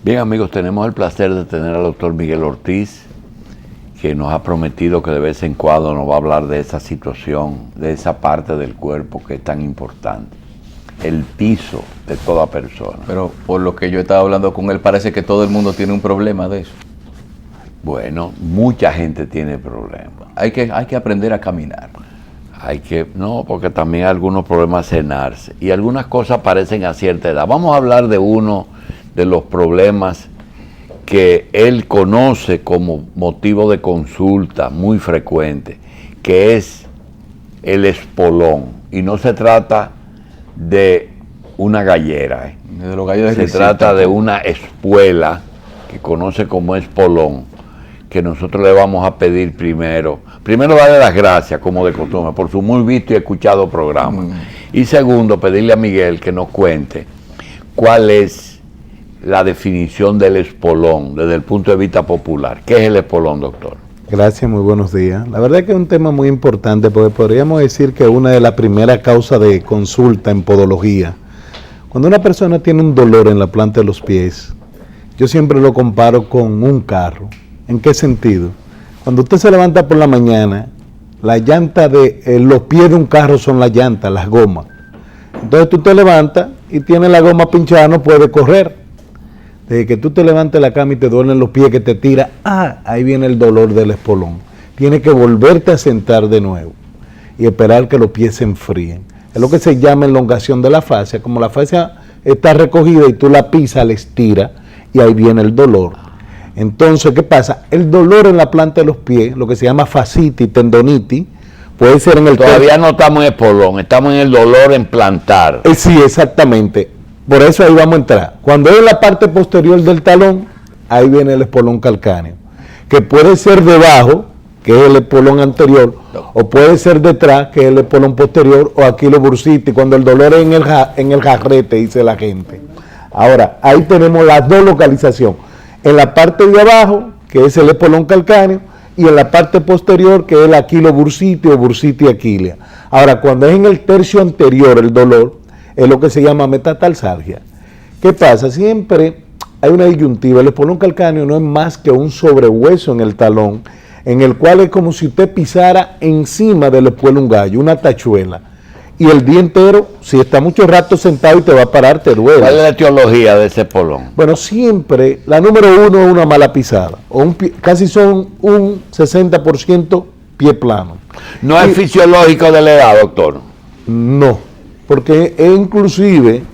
Bien, amigos, tenemos el placer de tener al doctor Miguel Ortiz, que nos ha prometido que de vez en cuando nos va a hablar de esa situación, de esa parte del cuerpo que es tan importante, el piso de toda persona. Pero por lo que yo estaba hablando con él, parece que todo el mundo tiene un problema de eso. Bueno, mucha gente tiene problemas. Hay que aprender a caminar. No, porque también hay algunos problemas cenarse y algunas cosas aparecen a cierta edad. Vamos a hablar de uno de los problemas que él conoce como motivo de consulta muy frecuente, que es el espolón. Y no se trata de una gallera, De los gallos se trata de una espuela que conoce como espolón, que nosotros le vamos a pedir primero darle las gracias, como de costumbre, por su muy visto y escuchado programa. Y segundo, pedirle a Miguel que nos cuente cuál es la definición del espolón desde el punto de vista popular. ¿Qué es el espolón, doctor? Gracias, muy buenos días. La verdad es que es un tema muy importante porque podríamos decir que una de las primeras causas de consulta en podología, cuando una persona tiene un dolor en la planta de los pies, yo siempre lo comparo con un carro. ¿En qué sentido? Cuando usted se levanta por la mañana, la llanta de los pies de un carro son las llantas, las gomas. Entonces tú te levantas y tienes la goma pinchada, no puedes correr. Desde que tú te levantas de la cama y te duelen los pies que te tira, ahí viene el dolor del espolón. Tienes que volverte a sentar de nuevo y esperar que los pies se enfríen. Es lo que se llama elongación de la fascia. Como la fascia está recogida y tú la pisas, la estiras y ahí viene el dolor. Entonces, ¿qué pasa? El dolor en la planta de los pies, lo que se llama fascitis, tendonitis, puede ser en el... Todavía no estamos en espolón, estamos en el dolor en plantar. Sí, exactamente. Por eso ahí vamos a entrar. Cuando es en la parte posterior del talón, ahí viene el espolón calcáneo, que puede ser debajo, que es el espolón anterior, o puede ser detrás, que es el espolón posterior, o aquí la bursitis, cuando el dolor es en el jarrete, dice la gente. Ahora, ahí tenemos las dos localizaciones. En la parte de abajo, que es el espolón calcáneo, y en la parte posterior, que es la aquilobursitis o bursitis aquilea. Ahora, cuando es en el tercio anterior el dolor, es lo que se llama metatarsalgia. ¿Qué pasa? Siempre hay una disyuntiva. El espolón calcáneo no es más que un sobrehueso en el talón, en el cual es como si usted pisara encima del espuelo un gallo, una tachuela. Y el día entero, si está mucho rato sentado y te va a parar, te duele. ¿Cuál es la etiología de ese espolón? Bueno, siempre, la número uno es una mala pisada. Casi son un 60% pie plano. ¿No es fisiológico de la edad, doctor? No, porque inclusive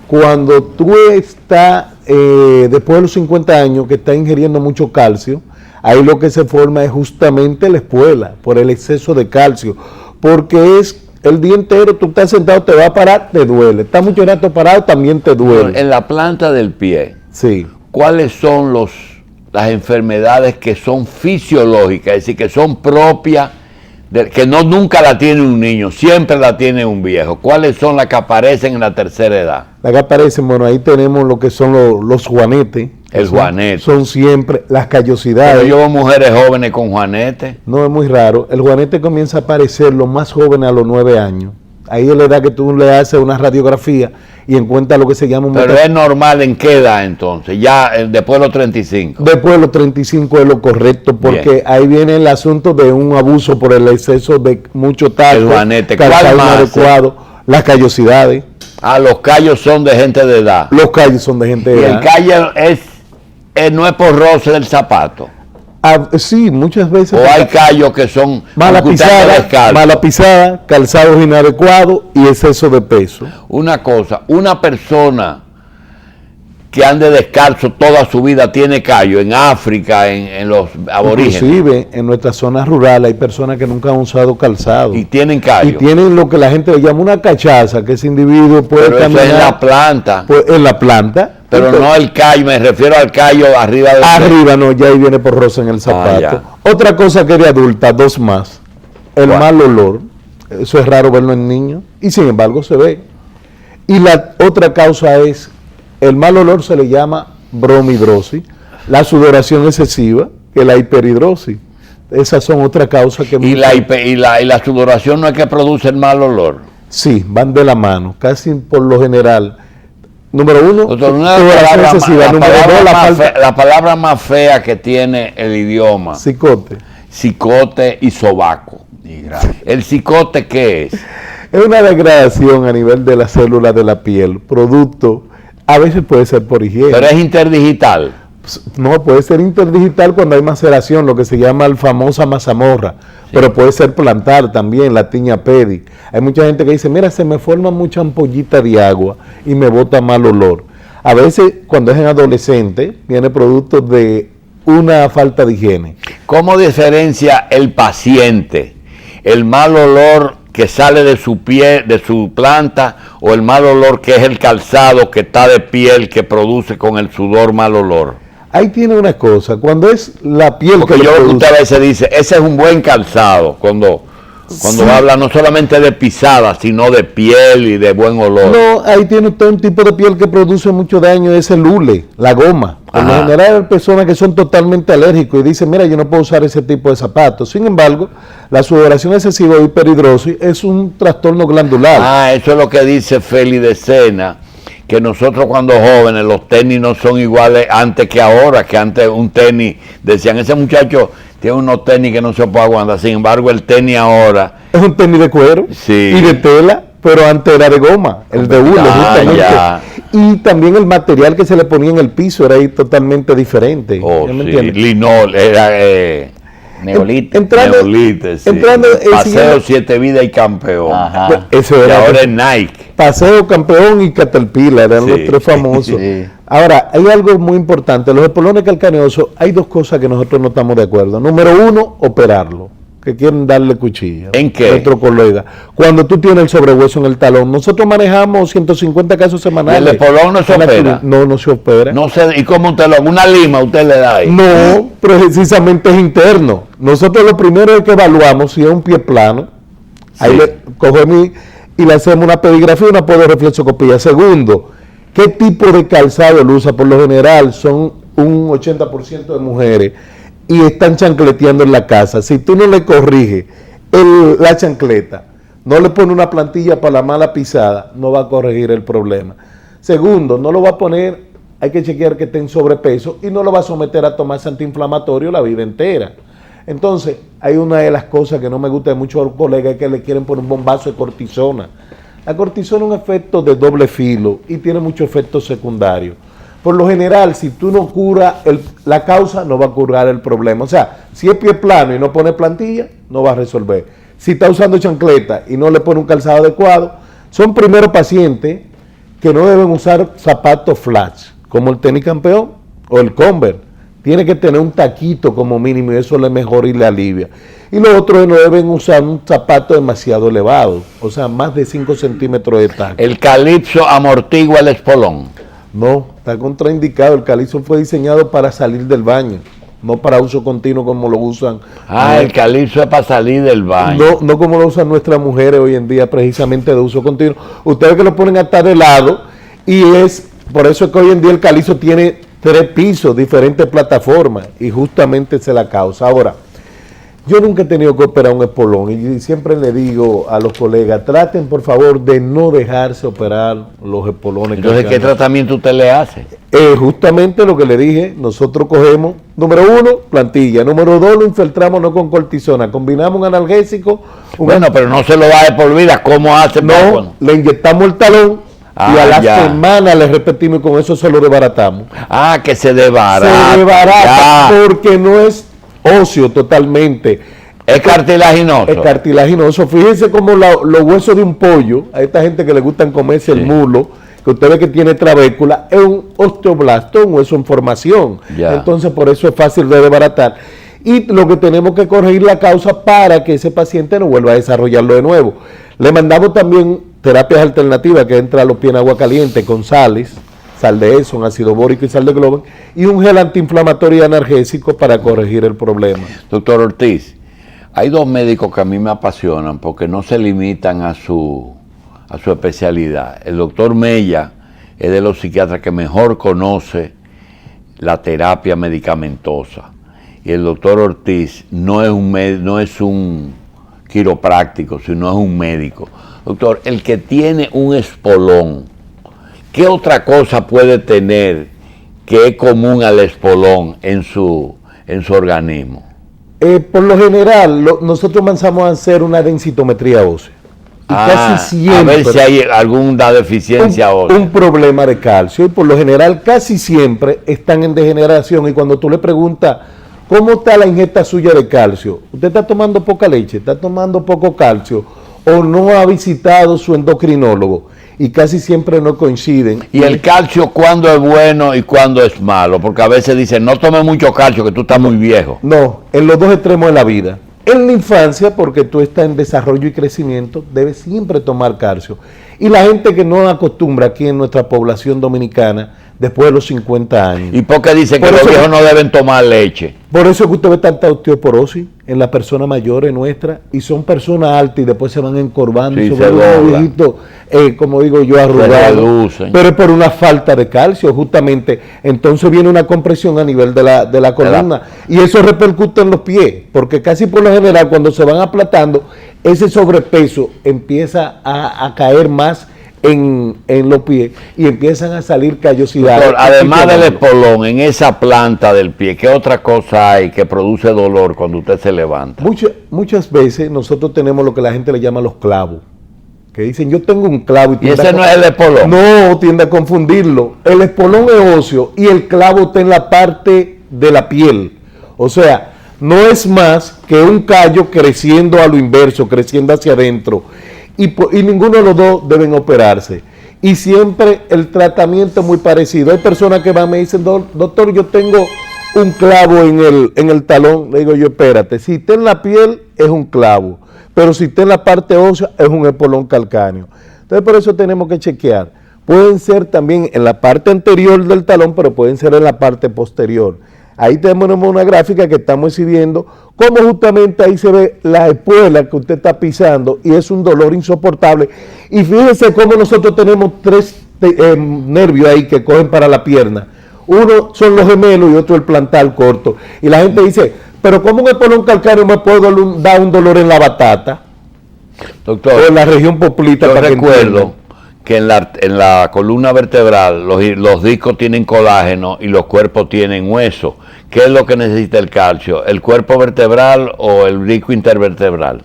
cuando tú estás, después de los 50 años, que estás ingiriendo mucho calcio, ahí lo que se forma es justamente la espuela, por el exceso de calcio, porque es el día entero, tú estás sentado, te va a parar, te duele. Estás mucho rato parado, también te duele. En la planta del pie, sí. ¿Cuáles son las enfermedades que son fisiológicas, es decir, que son propias, que nunca la tiene un niño, siempre la tiene un viejo? ¿Cuáles son las que aparecen en la tercera edad? Las que aparecen, bueno, ahí tenemos lo que son los juanetes. El juanete. Son siempre las callosidades. Pero yo veo mujeres jóvenes con juanete. No, es muy raro. El juanete comienza a aparecer los más jóvenes a los 9 años. Ahí es la edad que tú le haces una radiografía y encuentras lo que se llama un... Pero es normal, ¿en qué edad entonces? Ya después de los 35. Después de los 35 es lo correcto, porque bien, ahí viene el asunto de un abuso por el exceso de mucho talco. El juanete. ¿Cuál más? Inadecuado, las callosidades. Los callos son de gente de edad. Los callos son de gente de edad. Y el callo no es por roce del zapato. Sí, muchas veces. O hay callos que son mala pisada, calzados inadecuados y exceso de peso. Una cosa, una persona que ande descalzo toda su vida tiene callo en África, en los aborígenes. Inclusive en nuestras zonas rurales hay personas que nunca han usado calzado. Y tienen callo. Y tienen lo que la gente le llama una cachaza, que ese individuo puede caminar. Eso es en la planta. En la planta. Pero entonces, no el callo, me refiero al callo arriba del... Arriba no, ya ahí viene por rosa en el zapato. Otra cosa que de adulta, dos más. El mal olor. Eso es raro verlo en niños y sin embargo se ve. Y la otra causa es, el mal olor se le llama bromidrosis, la sudoración excesiva, que es la hiperhidrosis. Esas son otras causas que... ¿Y la sudoración no es que produce el mal olor? Sí, van de la mano. Casi por lo general, Número uno, Doctor, una de sudoración excesiva. Número dos, la palabra más fea que tiene el idioma. cicote. Cicote y sobaco. ¿El cicote qué es? Es una degradación a nivel de las células de la piel, producto, a veces puede ser por higiene. Pero es interdigital. No, puede ser interdigital cuando hay maceración, lo que se llama la famosa mazamorra, pero puede ser plantar también, la tiña pedi. Hay mucha gente que dice, mira, se me forma mucha ampollita de agua y me bota mal olor. A veces, cuando es en adolescente, viene producto de una falta de higiene. ¿Cómo diferencia el paciente el mal olor que sale de su piel, de su planta, o el mal olor que es el calzado que está de piel que produce con el sudor mal olor? Ahí tiene una cosa, cuando es la piel Porque que yo lo lo que produce, usted a veces dice, ese es un buen calzado, cuando Sí. habla no solamente de pisada, sino de piel y de buen olor. no, ahí tiene usted un tipo de piel que produce mucho daño, es el hule, la goma. Por lo Ajá. general hay personas que son totalmente alérgicos y dicen, mira, yo no puedo usar ese tipo de zapatos. Sin embargo, la sudoración excesiva o hiperhidrosis es un trastorno glandular. Ah, eso es lo que dice Feli de Sena, que nosotros cuando jóvenes los tenis no son iguales antes que ahora, que antes un tenis, decían, ese muchacho tiene unos tenis que no se puede aguantar, sin embargo el tenis ahora, Es un tenis de cuero Sí. y de tela, pero antes era de goma, el de hule justamente. ya. Y también el material que se le ponía en el piso era ahí totalmente diferente. oh, ¿Ya me sí, entiendes? linol, era Neolite. Entrando, Neolite, sí. entrando, Paseo, siguiendo- 7 vidas y campeón. Ajá. Eso Y era ahora es Nike. Paseo, Campeón y Caterpillar, eran Sí. los tres famosos. Sí. Ahora, hay algo muy importante. Los espolones calcaneosos, hay dos cosas que nosotros no estamos de acuerdo. Número uno, operarlo, que quieren darle cuchilla. ¿En qué? Nuestro colega. Cuando tú tienes el sobrehueso en el talón, nosotros manejamos 150 casos semanales. ¿Y el espolón no se En la opera? clínica. No, no se opera. No sé, ¿y cómo usted lo? Una lima usted le da ahí. No, precisamente es interno. Nosotros lo primero es que evaluamos si es un pie plano. Ahí Sí. le cogemos y le hacemos una pedigrafía y una podoreflexoscopía. Segundo, ¿qué tipo de calzado lo usa? Por lo general son un 80% de mujeres y están chancleteando en la casa. Si tú no le corriges la chancleta, no le pones una plantilla para la mala pisada, no va a corregir el problema. Segundo, no lo va a poner, hay que chequear que esté en sobrepeso y no lo va a someter a tomarse antiinflamatorio la vida entera. Entonces, hay una de las cosas que no me gusta de muchos colegas, es que le quieren poner un bombazo de cortisona. La cortisona es un efecto de doble filo y tiene muchos efectos secundarios. Por lo general, si tú no curas la causa, no va a curar el problema. O sea, si es pie plano y no pone plantilla, no va a resolver. Si está usando chancleta y no le pone un calzado adecuado, son primero pacientes que no deben usar zapatos flash, como el tenis campeón o el Converse. Tiene que tener un taquito como mínimo y eso le mejora y le alivia. Y los otros no deben usar un zapato demasiado elevado, o sea, más de 5 centímetros de taco. El calipso amortigua el espolón. No, está contraindicado. El calizo fue diseñado para salir del baño, no para uso continuo como lo usan. El calipso es para salir del baño. No como lo usan nuestras mujeres hoy en día, precisamente de uso continuo. Ustedes que lo ponen a estar de lado, y es por eso es que hoy en día el calizo tiene 3 pisos, diferentes plataformas, y justamente esa es la causa. Ahora, yo nunca he tenido que operar un espolón y siempre le digo a los colegas, traten por favor de no dejarse operar los espolones. Entonces, ¿qué calcaneosos. tratamiento usted le hace? Justamente lo que le dije, nosotros cogemos, número 1, plantilla, número 2, lo infiltramos no con cortisona, combinamos un analgésico, Bueno, pero no se lo va de por vida. ¿Cómo hace? no, le inyectamos el talón y a la ya. semana le repetimos y con eso se lo desbaratamos. Que se desbarata. Se desbarata Ya. porque no es óseo totalmente. Es cartilaginoso. Es cartilaginoso. Fíjense como los huesos de un pollo, a esta gente que le gustan comerse el mulo, que usted ve que tiene trabécula, es un osteoblasto, un hueso en formación. Ya. Entonces, por eso es fácil de desbaratar. Y lo que tenemos que corregir la causa para que ese paciente no vuelva a desarrollarlo de nuevo. Le mandamos también terapias alternativas, que entra a los pies en agua caliente con sales, sal de Epsom, ácido bórico y sal de Globen, y un gel antiinflamatorio y analgésico para corregir el problema. Doctor Ortiz, hay 2 médicos que a mí me apasionan porque no se limitan a su especialidad. El doctor Mella es de los psiquiatras que mejor conoce la terapia medicamentosa. Y el doctor Ortiz no es un quiropráctico, sino es un médico. Doctor, el que tiene un espolón, ¿qué otra cosa puede tener que es común al espolón en su organismo? Por lo general, nosotros mandamos a hacer una densitometría ósea. Y casi siempre, a ver si hay alguna deficiencia ósea. Un problema de calcio. Y por lo general, casi siempre están en degeneración. Y cuando tú le preguntas, ¿cómo está la ingesta suya de calcio? ¿Usted está tomando poca leche? ¿Está tomando poco calcio? ¿O no ha visitado su endocrinólogo? Y casi siempre no coinciden. ¿Y el calcio cuándo es bueno y cuándo es malo? Porque a veces dicen, no tome mucho calcio, que tú estás muy viejo. No, en los dos extremos de la vida. En la infancia, porque tú estás en desarrollo y crecimiento, debes siempre tomar calcio. Y la gente que no acostumbra aquí en nuestra población dominicana, después de los 50 años. ¿Y por qué dicen que los viejos no deben tomar leche? Por eso es que usted ve tanta osteoporosis en las personas mayores nuestras, y son personas altas y después se van encorvando, Sí, y se doblan. viejitos, como digo yo, arrugados. reducen. Pero es por una falta de calcio, justamente. Entonces viene una compresión a nivel de la columna, y eso repercute en los pies, porque casi por lo general cuando se van aplatando, ese sobrepeso empieza a caer más en los pies y empiezan a salir callosidades. Doctor, además del espolón, en esa planta del pie, ¿qué otra cosa hay que produce dolor cuando usted se levanta? Muchas veces nosotros tenemos lo que la gente le llama los clavos, que dicen, yo tengo un clavo. ¿Y ese no es el espolón? No, tiende a confundirlo. El espolón es óseo y el clavo está en la parte de la piel. O sea, no es más que un callo creciendo a lo inverso, creciendo hacia adentro. Y ninguno de los dos deben operarse. Y siempre el tratamiento es muy parecido. Hay personas que van y me dicen, doctor, yo tengo un clavo en el talón. Le digo yo, espérate, si está en la piel es un clavo, pero si está en la parte ósea es un espolón calcáneo. Entonces por eso tenemos que chequear. Pueden ser también en la parte anterior del talón, pero pueden ser en la parte posterior. Ahí tenemos una gráfica que estamos exhibiendo, cómo justamente ahí se ve la espuela que usted está pisando y es un dolor insoportable. Y fíjense cómo nosotros tenemos tres nervios ahí que cogen para la pierna. Uno son los gemelos y otro el plantar corto. Y la gente dice, pero ¿cómo un espolón calcáneo me puede dar un dolor en la batata? Doctor, O en la región poplita. yo para que recuerdo entiendan. que en la columna vertebral los discos tienen colágeno y los cuerpos tienen hueso. ¿Qué es lo que necesita el calcio? ¿El cuerpo vertebral o el disco intervertebral?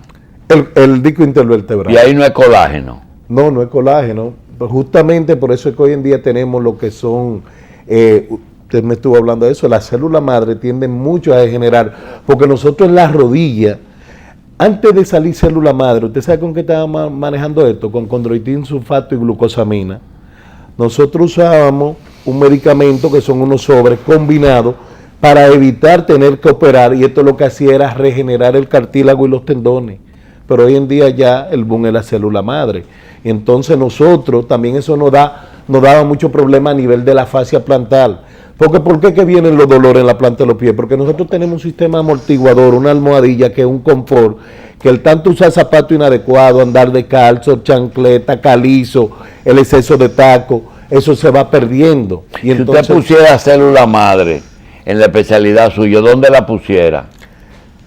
El disco intervertebral. Y ahí no es colágeno. No es colágeno. Pues justamente por eso es que hoy en día tenemos lo que son, usted me estuvo hablando de eso, las células madre tienden mucho a degenerar, porque nosotros en la rodilla, antes de salir célula madre, ¿usted sabe con qué estábamos manejando esto? Con condroitin sulfato y glucosamina. Nosotros usábamos un medicamento que son unos sobres combinados para evitar tener que operar, y esto lo que hacía era regenerar el cartílago y los tendones. Pero hoy en día ya el boom es la célula madre. Y entonces nosotros, también eso nos daba mucho problema a nivel de la fascia plantar. Porque ¿por qué que vienen los dolores en la planta de los pies? Porque nosotros tenemos un sistema amortiguador, una almohadilla que es un confort, que el tanto usar zapato inadecuado, andar de calzo, chancleta, calizo, el exceso de taco, eso se va perdiendo. Y Si entonces, usted pusiera célula madre en la especialidad suya, ¿dónde la pusiera?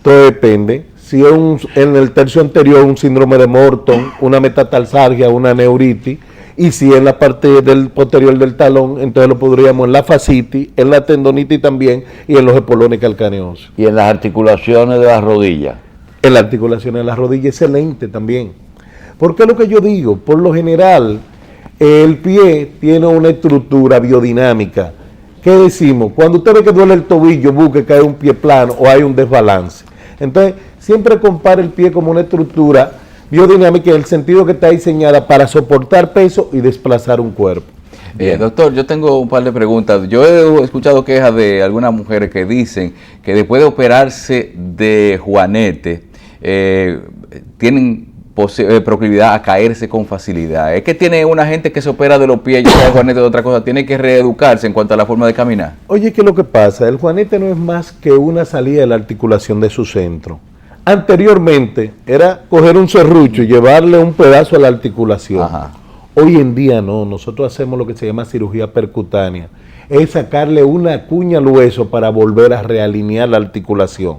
todo depende. Si es en el tercio anterior un síndrome de Morton, una metatarsalgia, una neuritis, y si en la parte del posterior del talón, entonces lo podríamos en la fascitis, en la tendonitis también, y en los espolones calcáneos. Y en las articulaciones de las rodillas. En la articulación de la rodilla, excelente también. Porque es lo que yo digo, por lo general, el pie tiene una estructura biodinámica. ¿Qué decimos? Cuando usted ve que duele el tobillo, busque que hay un pie plano o hay un desbalance. Entonces, siempre compare el pie como una estructura biodinámica en el sentido que está diseñada para soportar peso y desplazar un cuerpo. Bien, doctor, yo tengo un par de preguntas. Yo he escuchado quejas de algunas mujeres que dicen que después de operarse de juanete, tienen proclividad a caerse con facilidad. Es que tiene una gente que se opera de los pies, ya sea de juanete o de otra cosa, tiene que reeducarse en cuanto a la forma de caminar. Oye, ¿qué es lo que pasa? El juanete no es más que una salida de la articulación de su centro. Anteriormente era coger un serrucho y llevarle un pedazo a la articulación. Ajá. Hoy en día no, nosotros hacemos lo que se llama cirugía percutánea. Es sacarle una cuña al hueso para volver a realinear la articulación.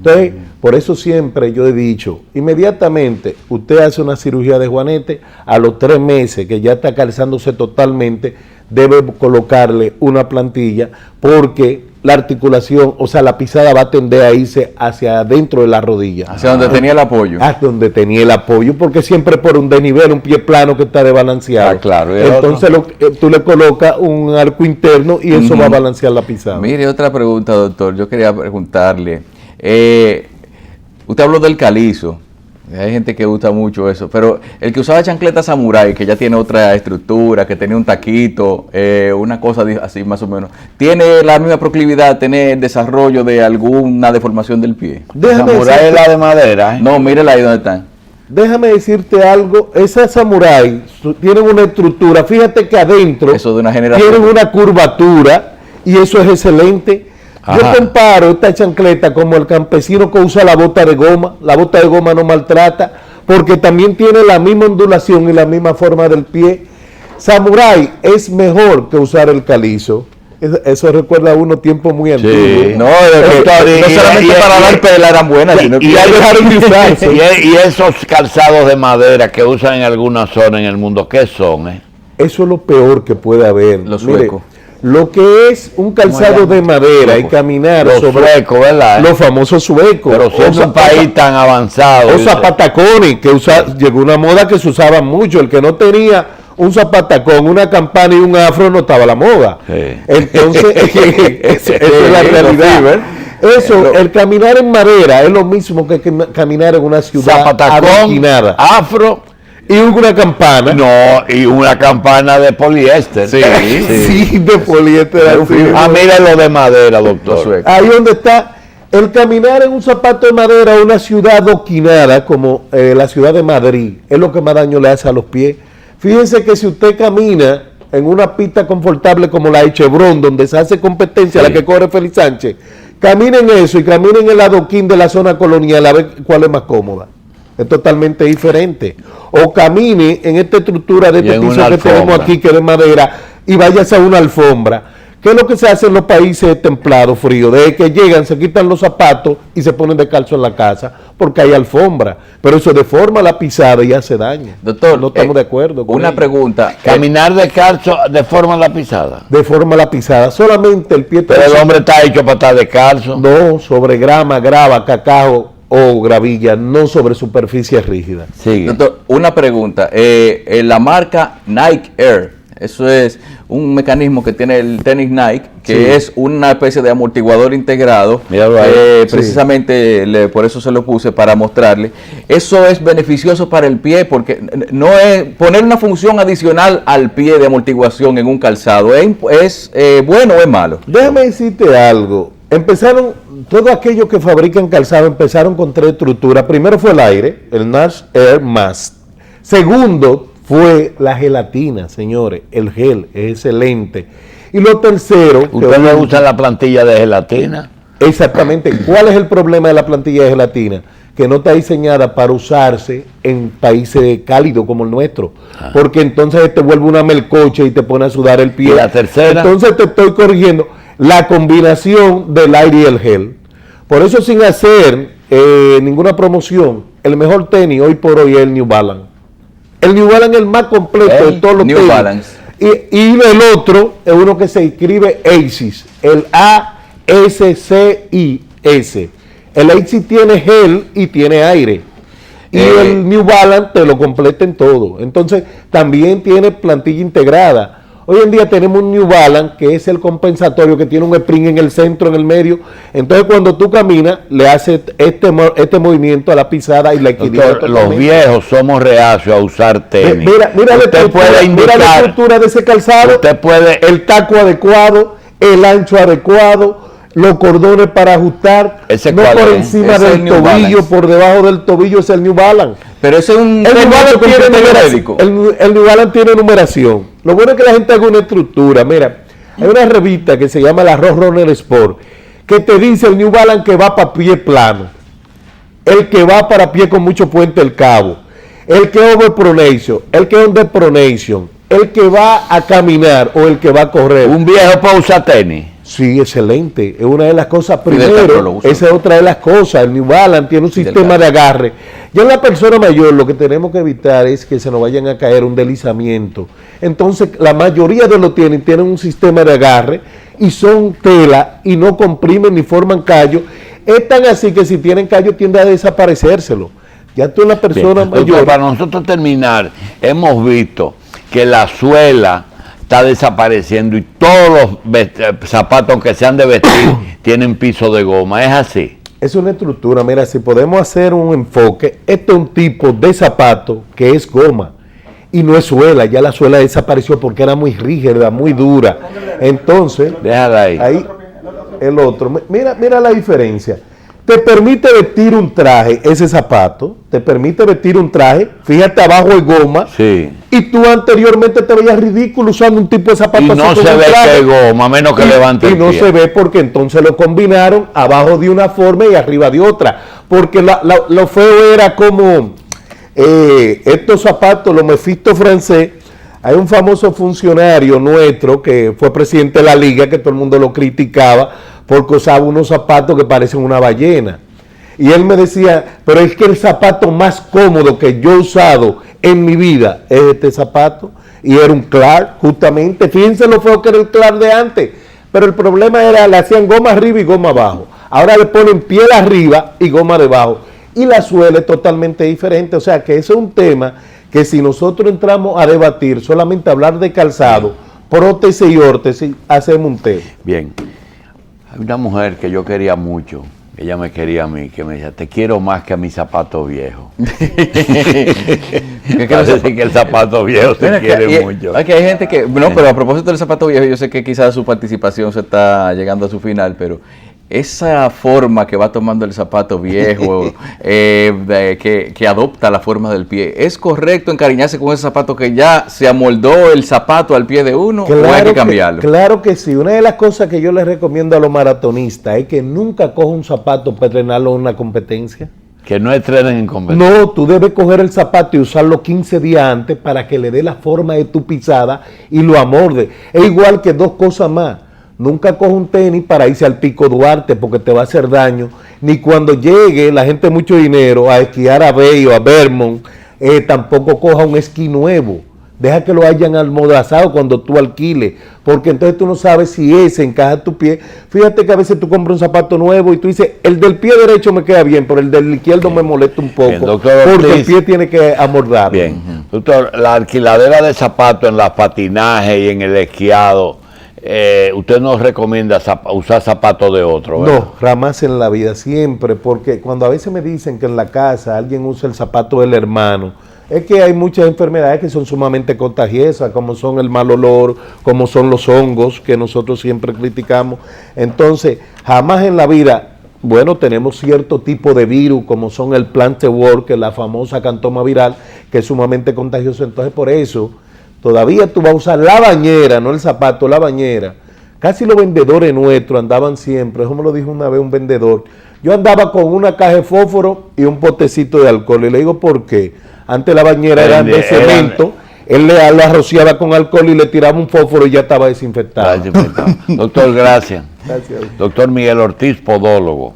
Entonces, por eso siempre yo he dicho, inmediatamente usted hace una cirugía de juanete, a los 3 meses que ya está calzándose totalmente, debe colocarle una plantilla porque la articulación, o sea, la pisada va a tender a irse hacia adentro de la rodilla. Hacia donde tenía el apoyo. Hacia donde tenía el apoyo, porque siempre por un desnivel, un pie plano que está desbalanceado. Claro. Entonces tú le colocas un arco interno y eso va a balancear la pisada. Mire, otra pregunta, doctor. Yo quería preguntarle. Usted habló del calizo. Hay gente que gusta mucho eso, pero el que usaba chancleta samurái, que ya tiene otra estructura, que tenía un taquito, una cosa así más o menos, ¿tiene la misma proclividad, tiene el desarrollo de alguna deformación del pie? Samurái es la de madera. No, mírela ahí donde están. Déjame decirte algo, esas samurái tienen una estructura, fíjate que adentro Eso de una generación. tienen una curvatura y eso es excelente. Ajá. Yo comparo esta chancleta como el campesino que usa la bota de goma no maltrata porque también tiene la misma ondulación y la misma forma del pie. Samurái es mejor que usar el calizo. Eso recuerda a uno tiempo muy antiguo. No, no solamente para dar pela eran buenas, sino que ya dejaron de usarse. Y esos calzados de madera que usan en algunas zonas en el mundo, ¿qué son? Eso es lo peor que puede haber. Los Mire, suecos. lo que es un calzado de madera y caminar Los suecos, ¿verdad? los famosos suecos. Pero siendo un país tan avanzado. O zapatacones, que llegó una moda que se usaba mucho. El que no tenía un zapatacón, una campana y un afro no estaba a la moda. Sí. Entonces, esa es la realidad. Eso, el caminar en madera es lo mismo que caminar en una ciudad Zapatacón, adoquinada. afro. Y una campana. No, y una campana de poliéster. Sí, de poliéster. Así. Mira lo de madera, doctor. Ahí donde está el caminar en un zapato de madera a una ciudad adoquinada como la ciudad de Madrid, es lo que más daño le hace a los pies. Fíjense que si usted camina en una pista confortable como la de Chevron, donde se hace competencia, la que corre Félix Sánchez, caminen eso y caminen en el adoquín de la zona colonial a ver cuál es más cómoda. Es totalmente diferente. O camine en esta estructura de este piso que tenemos aquí, que es de madera, y váyase a una alfombra. ¿Qué es lo que se hace en los países templados, fríos? Desde que llegan, se quitan los zapatos y se ponen descalzos en la casa, porque hay alfombra. Pero eso deforma la pisada y hace daño. Doctor, no estamos de acuerdo con una ello. Pregunta. Caminar descalzo deforma la pisada. Deforma la pisada. Solamente el pie... Pero el hombre está hecho para estar descalzo. No, sobre grama, grava, cacao o gravilla, no sobre superficies rígidas. Sigue. Doctor, una pregunta. La marca Nike Air, eso es un mecanismo que tiene el tenis Nike, que es una especie de amortiguador integrado. Míralo ahí. Precisamente por eso se lo puse, para mostrarle. Eso es beneficioso para el pie, porque no es poner una función adicional al pie de amortiguación en un calzado. ¿Es bueno o es malo? Déjame decirte algo. Empezaron, todos aquellos que fabrican calzado empezaron con 3 estructuras. Primero fue el aire, el Nike Air Max. Segundo fue la gelatina, señores. El gel es excelente. Y lo tercero... ¿Usted no usa la plantilla de gelatina? Exactamente. ¿Cuál es el problema de la plantilla de gelatina? Que no está diseñada para usarse en países cálidos como el nuestro. Porque entonces te vuelve una melcocha y te pone a sudar el pie. ¿Y la tercera? Entonces te estoy corrigiendo. La combinación del aire y el gel. Por eso, sin hacer ninguna promoción, el mejor tenis hoy por hoy es el New Balance. El New Balance es el más completo de todos los New tenis. Balance. Y el otro es uno que se escribe ASICS, el ASCIS. El ASICS tiene gel y tiene aire. Y el New Balance te lo completa en todo. Entonces, también tiene plantilla integrada. Hoy en día tenemos un New Balance que es el compensatorio, que tiene un spring en el centro, en el medio. Entonces, cuando tú caminas, le haces este movimiento a la pisada y la equilibra. Los viejos somos reacios a usar tenis. Mira la estructura de ese calzado, usted puede, el taco adecuado, el ancho adecuado, los cordones para ajustar, ¿Ese no por encima del tobillo, por debajo del tobillo, es el New Balance. Pero ese es un... El New Balance tiene numeración. El New Balance tiene numeración. Lo bueno es que la gente haga una estructura. Mira, hay una revista que se llama la Roadrunner Sport, que te dice el New Balance que va para pie plano, el que va para pie con mucho puente el cabo, el que overpronation, el que underpronation, el que va a caminar o el que va a correr. un viejo puede usar tenis. Sí, excelente. Es una de las cosas. Fidel Castro lo Primero, usa. esa es otra de las cosas. El New Balance tiene un sistema de agarre. Ya en la persona mayor lo que tenemos que evitar es que se nos vayan a caer un deslizamiento. Entonces, la mayoría de los tienen un sistema de agarre y son tela y no comprimen ni forman callo. Es tan así que si tienen callo tiende a desaparecérselo. Ya tú en la persona Bien. mayor. Doctor, para nosotros terminar, hemos visto que la suela está desapareciendo y todos los zapatos, aunque sean de vestir, tienen piso de goma. ¿Es así? Es una estructura, mira, si podemos hacer un enfoque, este es un tipo de zapato que es goma y no es suela, ya la suela desapareció porque era muy rígida, muy dura. Entonces, Déjala ahí. El otro, mira la diferencia. Te permite vestir un traje, ese zapato, te permite vestir un traje, fíjate abajo es goma, Sí. y tú anteriormente te veías ridículo usando un tipo de zapato Y así no con se un ve traje. que es goma, a menos que levante Y el no pie. se ve porque entonces lo combinaron abajo de una forma y arriba de otra. Porque lo feo era como estos zapatos, los Mephisto francés. Hay un famoso funcionario nuestro que fue presidente de la liga, que todo el mundo lo criticaba porque usaba unos zapatos que parecen una ballena. Y él me decía, pero es que el zapato más cómodo que yo he usado en mi vida es este zapato. Y era un Clark, justamente. Fíjense lo feo que era el Clark de antes. Pero el problema era, le hacían goma arriba y goma abajo. Ahora le ponen piel arriba y goma debajo. Y la suela es totalmente diferente. O sea que ese es un tema que si nosotros entramos a debatir, solamente hablar de calzado, prótesis y órtesis, hacemos un tema. Bien. Hay una mujer que yo quería mucho, ella me quería a mí, que me decía, te quiero más que a mi zapato viejo. Parece que el zapato viejo se quiere mucho. Aquí hay gente que, no, pero a propósito del zapato viejo, yo sé que quizás su participación se está llegando a su final, pero esa forma que va tomando el zapato viejo, que adopta la forma del pie, ¿es correcto encariñarse con ese zapato que ya se amoldó el zapato al pie de uno o hay que cambiarlo? Claro que sí. Una de las cosas que yo les recomiendo a los maratonistas es que nunca coja un zapato para entrenarlo en una competencia. Que no entrenen en competencia. No, tú debes coger el zapato y usarlo 15 días antes para que le dé la forma de tu pisada y lo amorde. Es igual que dos cosas más. Nunca coja un tenis para irse al Pico Duarte porque te va a hacer daño. Ni cuando llegue la gente de mucho dinero a esquiar a Bay o a Vermont, tampoco coja un esquí nuevo. Deja que lo hayan almodazado cuando tú alquiles, porque entonces tú no sabes si ese encaja a tu pie. Fíjate que a veces tú compras un zapato nuevo y tú dices, el del pie derecho me queda bien, pero el del izquierdo me molesta un poco, Bien, doctor porque Ortiz. el pie tiene que amordarlo. Bien. Doctor, la alquiladera de zapatos en los patinajes y en el esquiado, usted nos recomienda usar zapatos de otro, ¿verdad? No, jamás en la vida, siempre, porque cuando a veces me dicen que en la casa alguien usa el zapato del hermano, es que hay muchas enfermedades que son sumamente contagiosas, como son el mal olor, como son los hongos, que nosotros siempre criticamos. Entonces, jamás en la vida, bueno, tenemos cierto tipo de virus, como son el Planteworm, que es la famosa cantoma viral, que es sumamente contagioso. Entonces, por eso, todavía tú vas a usar la bañera, no el zapato, la bañera. Casi los vendedores nuestros andaban siempre, eso me lo dijo una vez un vendedor. Yo andaba con una caja de fósforo y un potecito de alcohol. Y le digo, ¿por qué? Antes la bañera era de cemento, él la rociaba con alcohol y le tiraba un fósforo y ya estaba desinfectada. Doctor, gracias. Gracias. Doctor Miguel Ortiz, podólogo.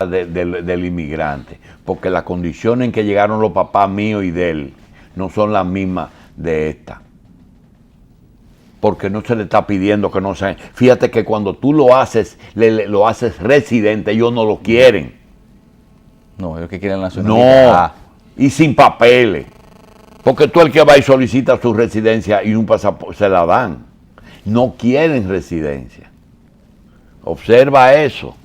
Del inmigrante, porque las condiciones en que llegaron los papás míos y de él no son las mismas de esta, porque no se le está pidiendo que no sea. Fíjate que cuando tú lo haces, lo haces residente, ellos no lo quieren. No, ellos que quieren la nacionalidad. No, y sin papeles, porque tú el que va y solicita su residencia y un pasaporte se la dan, no quieren residencia. Observa eso.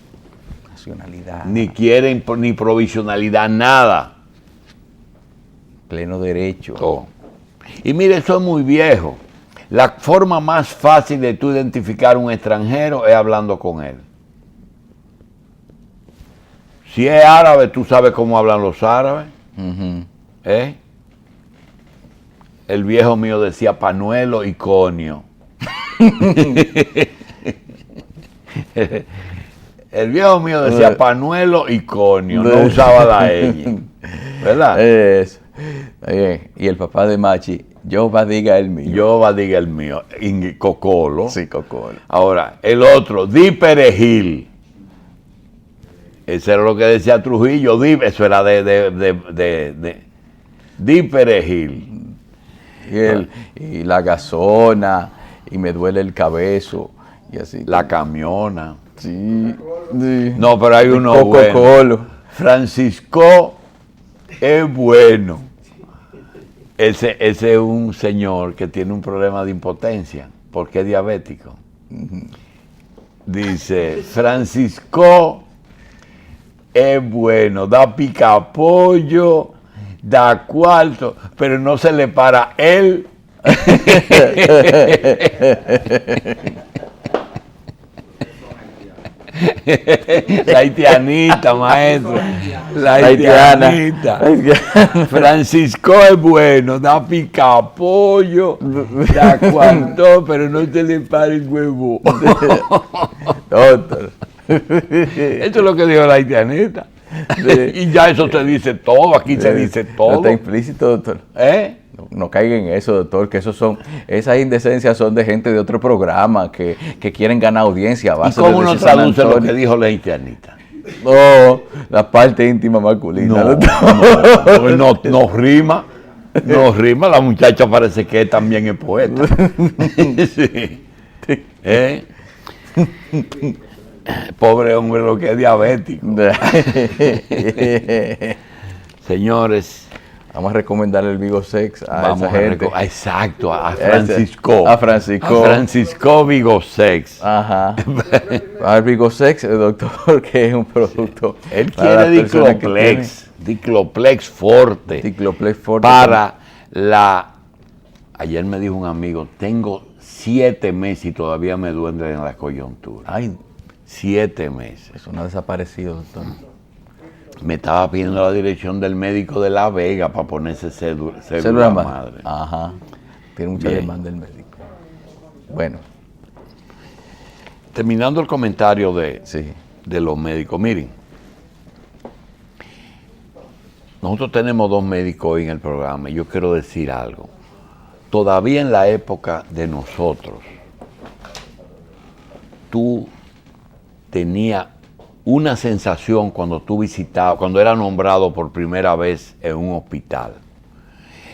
Ni quieren ni provisionalidad, nada. Pleno derecho. Oh. Y mire, eso es muy viejo. La forma más fácil de tú identificar un extranjero es hablando con él. Si es árabe, tú sabes cómo hablan los árabes. El viejo mío decía panuelo y conio. El viejo mío decía panuelo y conio, no usaba la ñ, ¿verdad? Eso. Bien. Y el papá de Machi, yo va diga el mío. Yo va a diga el mío, cocolo. Sí, cocolo. Ahora, el otro, di perejil. Ese era lo que decía Trujillo, eso era di perejil. Y la gazona, y me duele el cabezo, y así. La camiona. Sí. Sí. No, pero hay uno Colo. bueno. Francisco es bueno. Ese es un señor que tiene un problema de impotencia, porque es diabético. Dice, Francisco es bueno, da picapollo, da cuarto, pero no se le para él. La haitianita, maestro. La haitianita. Francisco es bueno, da picapollo, da cuarto, pero no se le para el huevo. Doctor. Eso es lo que dijo la haitianita. Sí. Y ya eso se dice todo, aquí se dice todo. No está implícito, doctor. ¿Eh? No caiga en eso, doctor, que esas indecencias son de gente de otro programa que quieren ganar audiencia a ¿Y base cómo de uno decir San traduce lo Antonio? que dijo la haitianita? No, la parte íntima masculina. No, doctor. no rima. No rima, la muchacha parece que también es poeta. Sí. ¿Eh? Pobre hombre, lo que es diabético. Señores, Vamos a recomendarle el Vigosex a vamos esa gente. exacto, a Francisco. A Francisco. A Francisco Vigosex. Ajá. Al Vigosex, el doctor, que es un producto. Él para quiere las personas que Dicloplex Forte. tienen Dicloplex Forte. Para la... Ayer me dijo un amigo, tengo 7 meses y todavía me duele en la coyuntura. Ay, 7 meses. eso no ha desaparecido, doctor. Me estaba pidiendo la dirección del médico de La Vega para ponerse cédula madre. Ajá. Tiene mucha Bien. demanda el médico. Bueno, Terminando el comentario sí. de los médicos, miren, nosotros tenemos 2 médicos hoy en el programa y yo quiero decir algo. Todavía en la época de nosotros, tú tenías una sensación cuando tú visitabas, cuando era nombrado por primera vez en un hospital.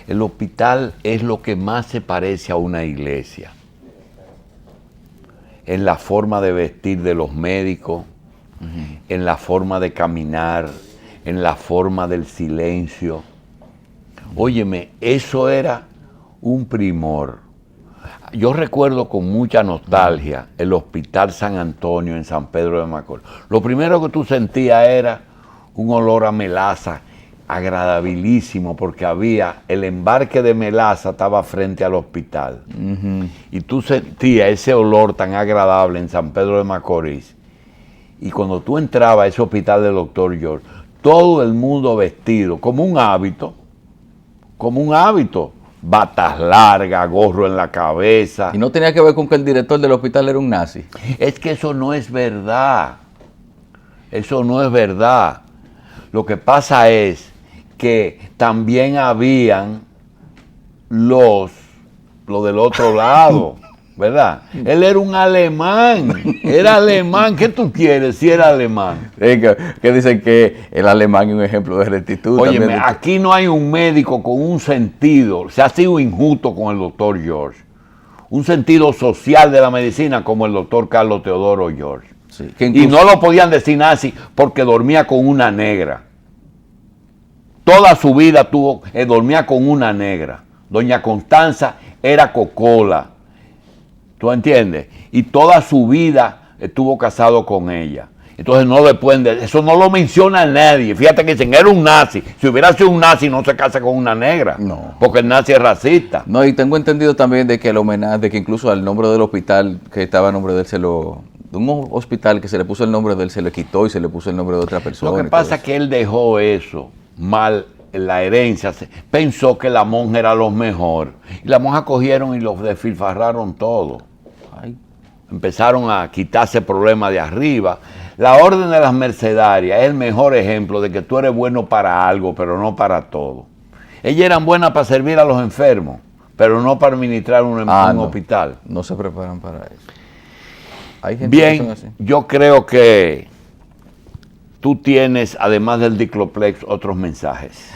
El hospital es lo que más se parece a una iglesia. En la forma de vestir de los médicos, en la forma de caminar, en la forma del silencio. Óyeme, eso era un primor. Yo recuerdo con mucha nostalgia el Hospital San Antonio en San Pedro de Macorís. Lo primero que tú sentías era un olor a melaza agradabilísimo, porque había el embarque de melaza, estaba frente al hospital. Y tú sentías ese olor tan agradable en San Pedro de Macorís. Y cuando tú entrabas a ese hospital del Dr. George, todo el mundo vestido como un hábito, batas largas, gorro en la cabeza. Y no tenía que ver con que el director del hospital era un nazi. Es que eso no es verdad. Eso no es verdad. Lo que pasa es que también habían los del otro lado, ¿verdad? Él era un alemán. Era alemán. ¿Qué tú quieres si era alemán? Que dicen que el alemán es un ejemplo de rectitud. Óyeme, también. aquí no hay un médico con un sentido, se ha sido injusto con el doctor George, un sentido social de la medicina como el doctor Carlos Teodoro George. Sí, que Y no lo podían decir nazi porque dormía con una negra. Toda su vida dormía con una negra. Doña Constanza era cocola. ¿Tú entiendes? Y toda su vida estuvo casado con ella. Entonces no le pueden decir, eso no lo menciona nadie. Fíjate que dicen, era un nazi. Si hubiera sido un nazi no se casa con una negra. No. Porque el nazi es racista. No, y tengo entendido también de que el homenaje, de que incluso al nombre del hospital que estaba a nombre de él de un hospital que se le puso el nombre de él, se le quitó y se le puso el nombre de otra persona. Lo que pasa es que él dejó eso mal en la herencia. Pensó que la monja era lo mejor. Y la monja cogieron y los desfilfarraron todo. empezaron a quitarse problemas de arriba. La orden de las mercedarias es el mejor ejemplo de que tú eres bueno para algo, pero no para todo. Ellas eran buenas para servir a los enfermos, pero no para administrar un hospital. No se preparan para eso. Hay gente que son Bien, así. yo creo que tú tienes, además del Dicloplex, otros mensajes.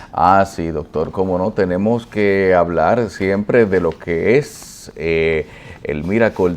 Sí, doctor, cómo no, tenemos que hablar siempre de lo que es el Miracle